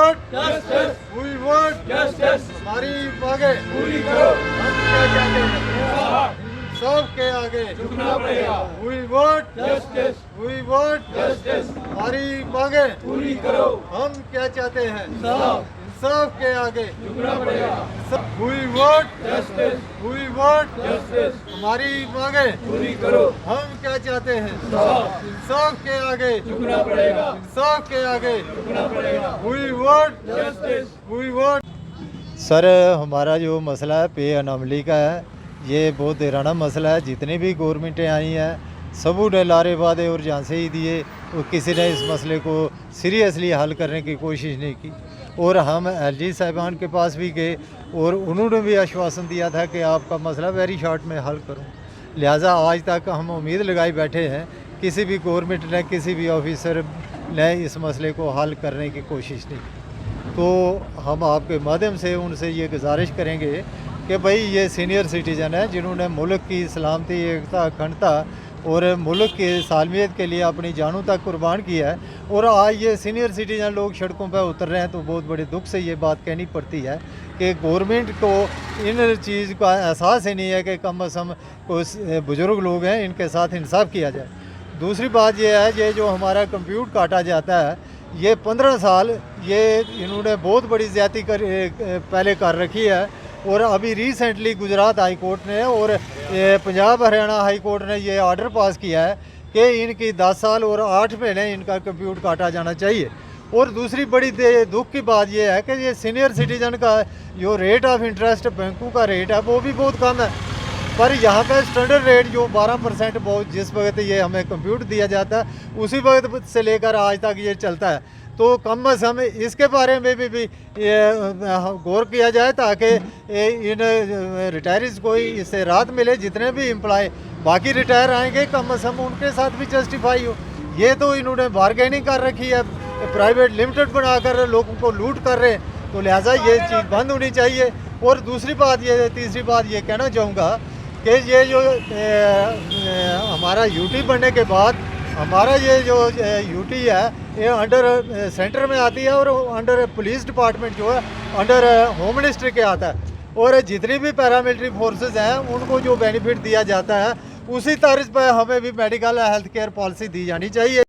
Vote justice, we want justice, हमारी मांगे पूरी करो। हम क्या चाहते हैं सब के आगे झुकना पड़ेगा। We want justice, we want justice, हमारी मांगे पूरी करो। हम क्या चाहते हैं इंसाफ, इंसाफ के आगे झुकना पड़ेगा। We want justice, we want justice, हमारी मांगे पूरी करो। हम क्या चाहते हैं इंसाफ, इंसाफ के आगे झुकना पड़ेगा। इंसाफ के आगे झुकना पड़ेगा। We want justice, we want. Sir हमारा जो मसला है पे अनामली का है, ये बहुत देराना मसला है। जितनी भी गवर्नमेंटें आई हैं सबू ने लारे वादे और झांसे ही दिए और किसी ने इस मसले को सीरियसली हल करने की कोशिश नहीं की। और हम एलजी साहिबान के पास भी गए और उन्होंने भी आश्वासन दिया था कि आपका मसला वेरी शॉर्ट में हल करूं। लिहाजा आज तक हम उम्मीद लगाए बैठे हैं, किसी भी गवर्नमेंट ने किसी भी ऑफिसर ने इस मसले को हल करने की कोशिश नहीं की। तो हम आपके माध्यम से उनसे ये गुजारिश करेंगे कि भाई ये सीनियर सिटीज़न है जिन्होंने मुल्क की सलामती, एकता, अखंडता और मुल्क के सालमियत के लिए अपनी जानों तक कुर्बान किया है, और आज ये सीनियर सिटीजन लोग सड़कों पर उतर रहे हैं। तो बहुत बड़े दुख से ये बात कहनी पड़ती है कि गवर्नमेंट को इन चीज़ का एहसास ही नहीं है कि कम अज़ कम कुछ बुज़ुर्ग लोग हैं, इनके साथ इंसाफ किया जाए। दूसरी बात ये है, ये जो हमारा कंप्यूटर काटा जाता है, ये 15 साल ये इन्होंने बहुत बड़ी ज़्यादती पहले कर रखी है। और अभी रिसेंटली गुजरात हाई कोर्ट ने और पंजाब हरियाणा हाई कोर्ट ने ये ऑर्डर पास किया है कि इनकी 10 साल और 8 महीने इनका कंप्यूटर काटा जाना चाहिए। और दूसरी बड़ी दुख की बात ये है कि ये सीनियर सिटीज़न का जो रेट ऑफ इंटरेस्ट बैंकों का रेट है वो भी बहुत कम है, पर यहाँ पे स्टैंडर्ड रेट जो 12% बहुत जिस वक्त ये हमें कंप्यूटर दिया जाता है उसी वक्त से लेकर आज तक ये चलता है। तो कम अज़ कम इसके बारे में भी गौर किया जाए ताकि इन रिटायरीज को इससे राहत मिले। जितने भी एम्प्लॉय बाकी रिटायर आएंगे कम अज़ कम उनके साथ भी जस्टिफाई हो। ये तो इन्होंने बारगेनिंग कर रखी है, प्राइवेट लिमिटेड बनाकर लोगों को लूट कर रहे हैं। तो लिहाजा ये चीज़ बंद होनी चाहिए। और दूसरी बात ये, तीसरी बात ये कहना चाहूँगा कि ये जो हमारा यूटी बनने के बाद हमारा ये जो यूटी है ये अंडर सेंटर में आती है और अंडर पुलिस डिपार्टमेंट जो है अंडर होम मिनिस्ट्री के आता है। और जितनी भी पैरामिलिट्री फोर्सेस हैं उनको जो बेनिफिट दिया जाता है उसी तर्ज पर हमें भी मेडिकल हेल्थ केयर पॉलिसी दी जानी चाहिए।